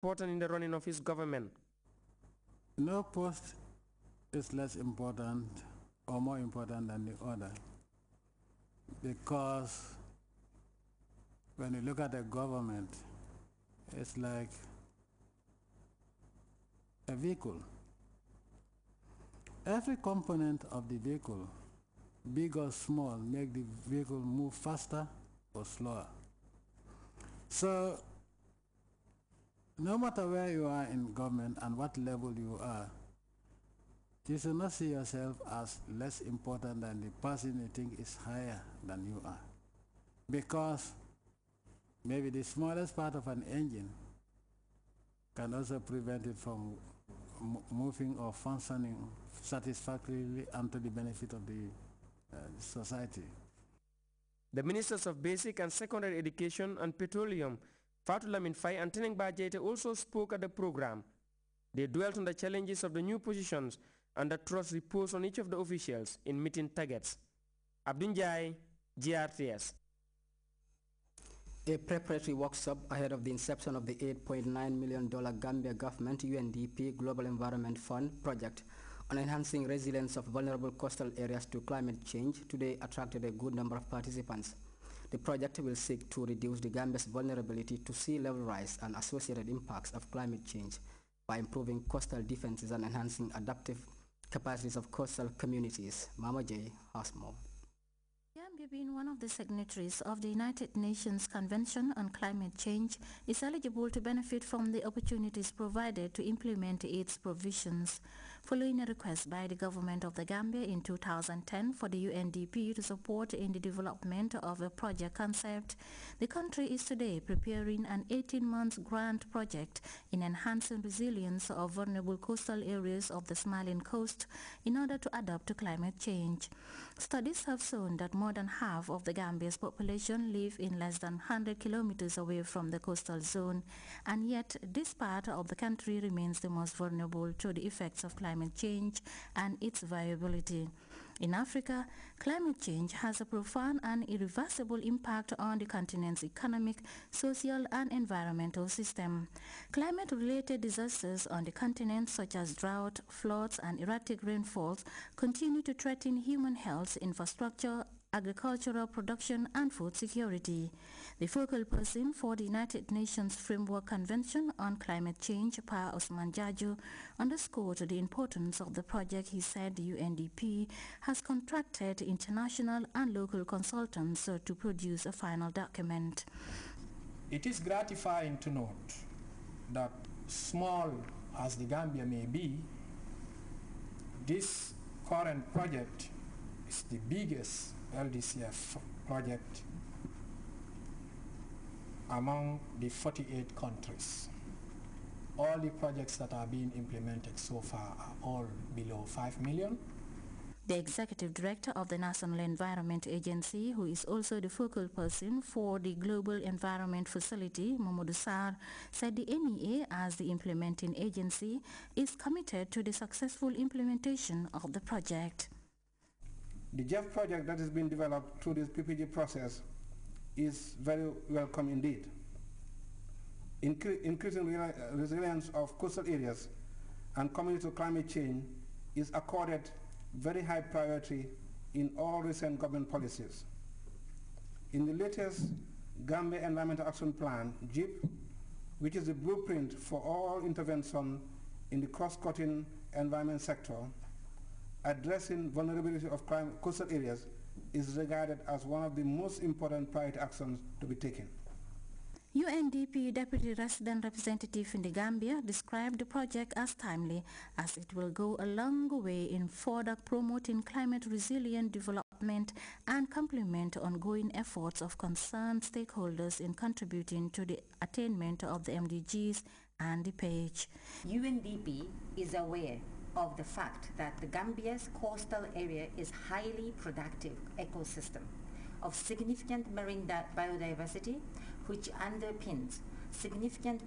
important in the running of his government? No post is less important or more important than the other, because when you look at the government, it's like a vehicle. Every component of the vehicle, big or small, make the vehicle move faster or slower. So no matter where you are in government and what level you are, you should not see yourself as less important than the person you think is higher than you are. Because maybe the smallest part of an engine can also prevent it from moving or functioning satisfactorily and to the benefit of the society. The Ministers of Basic and Secondary Education and Petroleum, Fatou Lamin Faye and Teneng Bajete, also spoke at the program. They dwelt on the challenges of the new positions and the trust reposed on each of the officials in meeting targets. Abdul Jai, GRTS. A preparatory workshop ahead of the inception of the $8.9 million Gambia Government UNDP Global Environment Fund project on enhancing resilience of vulnerable coastal areas to climate change today attracted a good number of participants. The project will seek to reduce the Gambia's vulnerability to sea level rise and associated impacts of climate change by improving coastal defenses and enhancing adaptive capacities of coastal communities. Mama J has more. Gambia, being one of the signatories of the United Nations Convention on Climate Change, is eligible to benefit from the opportunities provided to implement its provisions. Following a request by the government of the Gambia in 2010 for the UNDP to support in the development of a project concept, the country is today preparing an 18-month grant project in enhancing resilience of vulnerable coastal areas of the Somalian coast in order to adapt to climate change. Studies have shown that more than half of the Gambia's population live in less than 100 kilometers away from the coastal zone, and yet this part of the country remains the most vulnerable to the effects of climate change and its viability. In Africa, climate change has a profound and irreversible impact on the continent's economic, social, and environmental system. Climate-related disasters on the continent, such as drought, floods, and erratic rainfalls, continue to threaten human health, infrastructure, agricultural production, and food security. The focal person for the United Nations Framework Convention on Climate Change, Pa Osman Jaju, underscored the importance of the project. He said the UNDP has contracted international and local consultants to produce a final document. It is gratifying to note that small as the Gambia may be, this current project is the biggest LDCF project among the 48 countries. All the projects that are being implemented so far are all below 5 million. The executive director of the National Environment Agency, who is also the focal person for the Global Environment Facility, Mamadou Sarr, said the NEA, as the implementing agency, is committed to the successful implementation of the project. The JEF project that is being developed through this PPG process is very welcome indeed. Increasing resilience of coastal areas and community to climate change is accorded very high priority in all recent government policies. In the latest Gambia Environmental Action Plan, GEP, which is the blueprint for all intervention in the cross-cutting environment sector, addressing vulnerability of coastal areas is regarded as one of the most important priority actions to be taken. UNDP Deputy Resident Representative in the Gambia described the project as timely, as it will go a long way in further promoting climate-resilient development and complement ongoing efforts of concerned stakeholders in contributing to the attainment of the MDGs and the page. UNDP is aware of the fact that the Gambia's coastal area is highly productive ecosystem of significant marine biodiversity, which underpins significant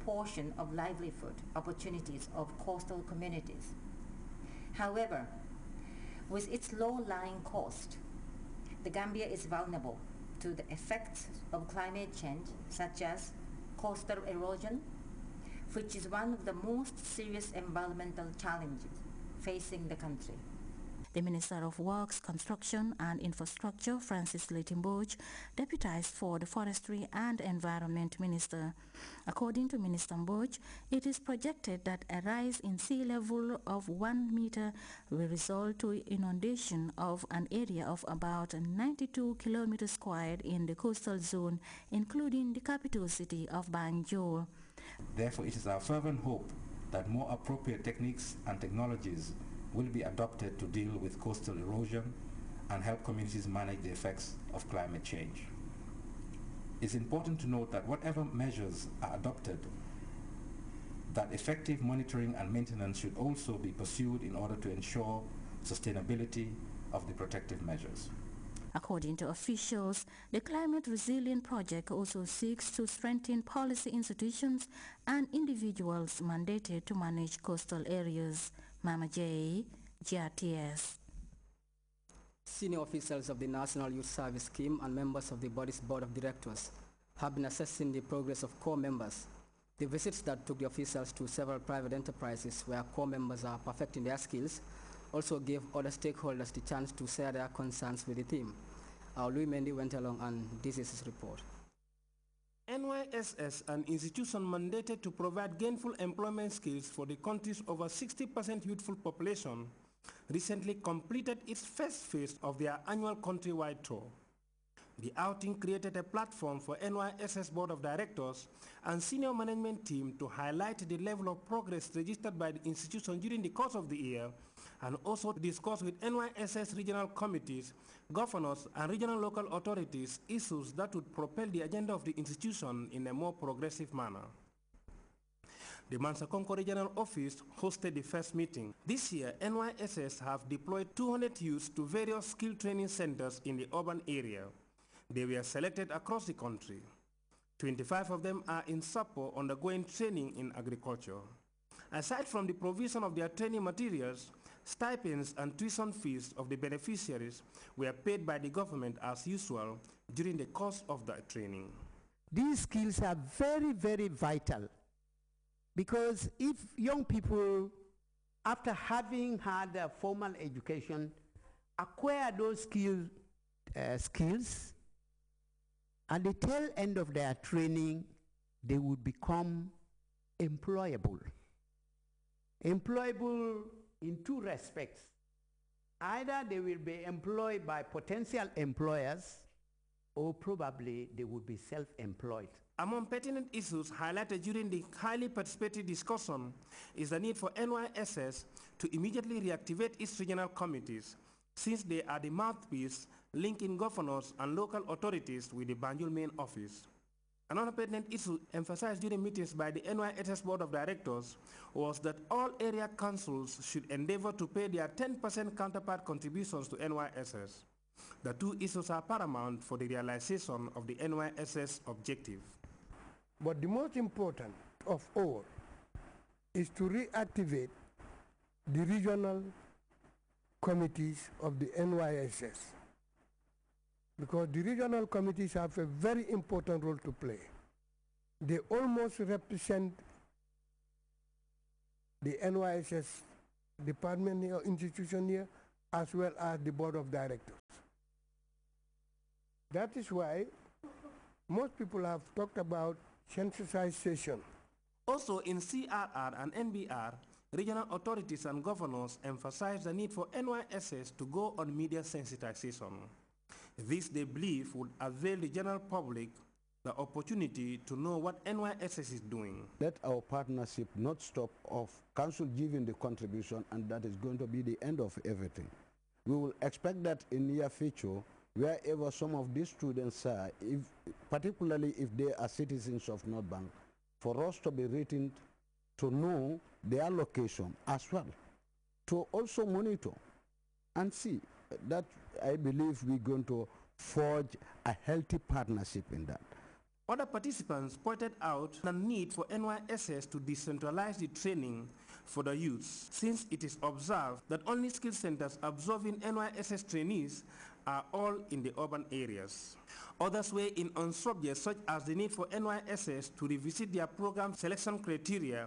portion of livelihood opportunities of coastal communities. However, with its low-lying coast, the Gambia is vulnerable to the effects of climate change, such as coastal erosion, which is one of the most serious environmental challenges facing the country. The Minister of Works, Construction and Infrastructure, Francis Leighton-Bourge, deputized for the Forestry and Environment Minister. According to Minister Bourge, it is projected that a rise in sea level of 1 meter will result to inundation of an area of about 92 kilometers squared in the coastal zone, including the capital city of Banjul. Therefore, it is our fervent hope that more appropriate techniques and technologies will be adopted to deal with coastal erosion and help communities manage the effects of climate change. It's important to note that whatever measures are adopted, that effective monitoring and maintenance should also be pursued in order to ensure sustainability of the protective measures. According to officials, the Climate Resilient Project also seeks to strengthen policy institutions and individuals mandated to manage coastal areas. Mama J, GRTS. Senior officials of the National Youth Service Scheme and members of the body's board of directors have been assessing the progress of core members. The visits that took the officials to several private enterprises where core members are perfecting their skills also gave other stakeholders the chance to share their concerns with the team. Our Louis Mendy went along, and this is his report. NYSS, an institution mandated to provide gainful employment skills for the country's over 60% youthful population, recently completed its first phase of their annual countrywide tour. The outing created a platform for NYSS Board of Directors and senior management team to highlight the level of progress registered by the institution during the course of the year, and also discuss with NYSS regional committees, governors, and regional local authorities issues that would propel the agenda of the institution in a more progressive manner. The Mansa Konko Regional Office hosted the first meeting. This year, NYSS have deployed 200 youths to various skill training centers in the urban area. They were selected across the country. 25 of them are in Sapo undergoing training in agriculture. Aside from the provision of their training materials, stipends and tuition fees of the beneficiaries were paid by the government as usual during the course of the training. These skills are very, very vital, because if young people, after having had a formal education, acquire those skills, at the tail end of their training, they would become employable. Employable in two respects. Either they will be employed by potential employers, or probably they would be self-employed. Among pertinent issues highlighted during the highly participative discussion is the need for NYSS to immediately reactivate its regional committees, since they are the mouthpiece linking governors and local authorities with the Banjul main office. Another pertinent issue emphasized during meetings by the NYSS Board of Directors was that all area councils should endeavor to pay their 10% counterpart contributions to NYSS. The two issues are paramount for the realization of the NYSS objective. But the most important of all is to reactivate the regional committees of the NYSS, because the regional committees have a very important role to play. They almost represent the NYSS department here, institution here, as well as the board of directors. That is why most people have talked about sensitization. Also in CRR and NBR, regional authorities and governors emphasize the need for NYSS to go on media sensitization. This, they believe, would avail the general public the opportunity to know what NYSS is doing. Let our partnership not stop of council giving the contribution, and that is going to be the end of everything. We will expect that in the near future, wherever some of these students are, particularly if they are citizens of North Bank, for us to be written to know their location as well, to also monitor and see that. I believe we're going to forge a healthy partnership in that. Other participants pointed out the need for NYSS to decentralize the training for the youths, since it is observed that only skill centers absorbing NYSS trainees are all in the urban areas. Others weigh in on subjects such as the need for NYSS to revisit their program selection criteria